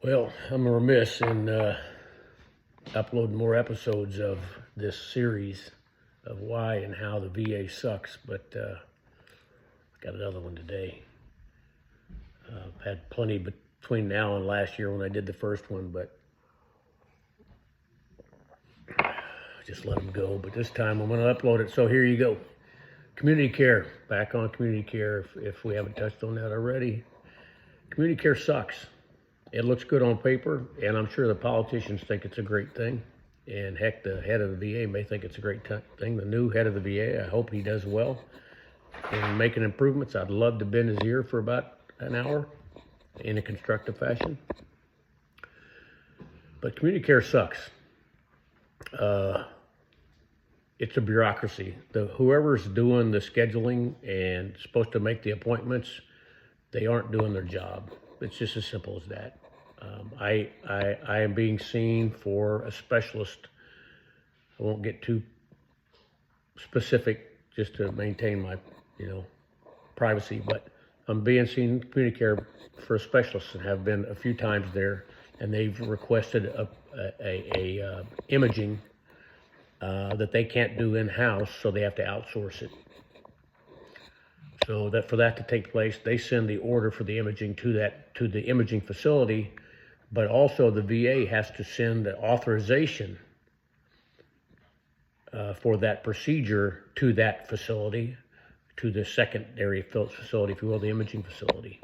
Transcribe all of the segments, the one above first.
Well, I'm remiss in uploading more episodes of this series of why and how the VA sucks, but I got another one today. I've had plenty between now and last year when I did the first one, but I just let them go. But this time I'm going to upload it, so here you go. Community care, back on community care if we haven't touched on that already. Community care sucks. It looks good on paper, and I'm sure the politicians think it's a great thing. And heck, the head of the VA may think it's a great thing. The new head of the VA, I hope he does well in making improvements. I'd love to bend his ear for about an hour in a constructive fashion. But community care sucks. It's a bureaucracy. Whoever's doing the scheduling and supposed to make the appointments, they aren't doing their job. It's just as simple as that. I am being seen for a specialist. I won't get too specific just to maintain my, privacy, but I'm being seen in community care for a specialist and have been a few times there, and they've requested a imaging that they can't do in-house, so they have to outsource it. So that for that to take place, they send the order for the imaging to the imaging facility, but also the VA has to send the authorization for that procedure to that facility, to the secondary facility, if you will, the imaging facility.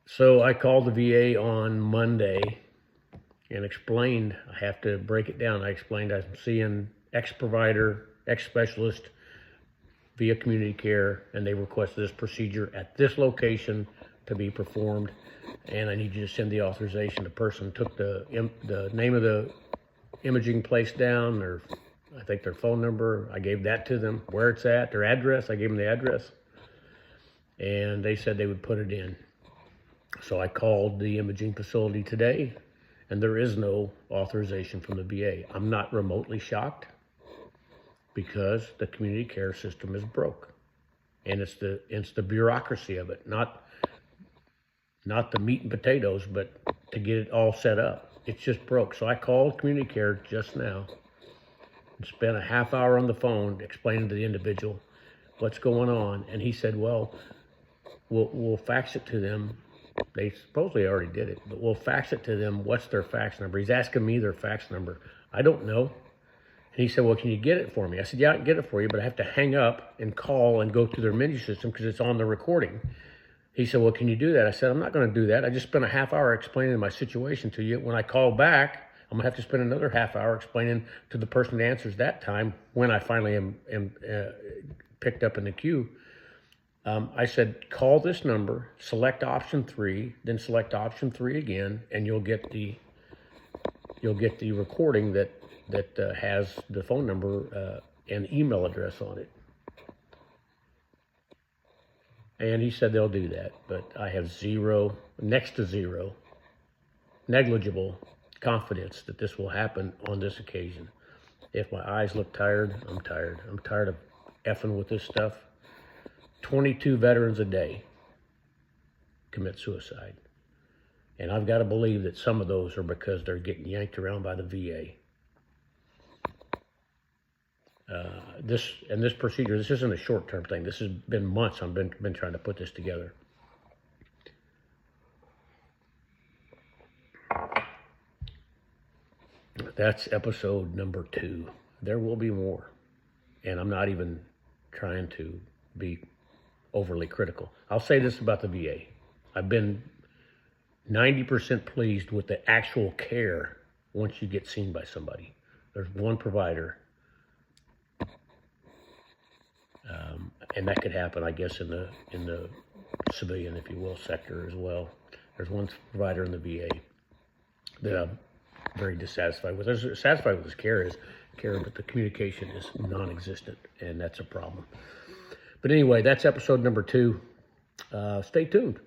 So I called the VA on Monday and explained, I have to break it down. I explained I'm seeing X provider, X specialist, via community care, and they requested this procedure at this location to be performed, and I need you to send the authorization. The person took the name of the imaging place down, or I think their phone number. I gave that to them, where it's at, their address. I gave them the address, and they said they would put it in. So I called the imaging facility today, and there is no authorization from the VA. I'm not remotely shocked, because the community care system is broke, and it's the bureaucracy of it, not the meat and potatoes, but to get it all set up. It's just broke. So I called community care just now and spent a half hour on the phone explaining to the individual what's going on, and he said, "Well, we'll fax it to them." They supposedly already did it, but we'll fax it to them. What's their fax number? He's asking me their fax number. I don't know. And he said, "Well, can you get it for me?" I said, "Yeah, I can get it for you, but I have to hang up and call and go through their menu system because it's on the recording." He said, "Well, can you do that?" I said, "I'm not going to do that. I just spent a half hour explaining my situation to you. When I call back, I'm going to have to spend another half hour explaining to the person that answers that time when I finally am picked up in the queue." I said, "Call this number, select option 3, then select option 3 again, and you'll get the recording that has the phone number and email address on it." And he said they'll do that, but I have next to zero, negligible confidence that this will happen on this occasion. If my eyes look tired, I'm tired. I'm tired of effing with this stuff. 22 veterans a day commit suicide. And I've got to believe that some of those are because they're getting yanked around by the VA. This procedure, this isn't a short-term thing. This has been months I've been trying to put this together. That's episode number 2. There will be more. And I'm not even trying to be overly critical. I'll say this about the VA. I've been 90% pleased with the actual care once you get seen by somebody. There's one provider, and that could happen, I guess, in the civilian, if you will, sector as well. There's one provider in the VA that I'm very dissatisfied with. I'm satisfied with his care, but the communication is non-existent, and that's a problem. But anyway, that's episode number 2. Stay tuned.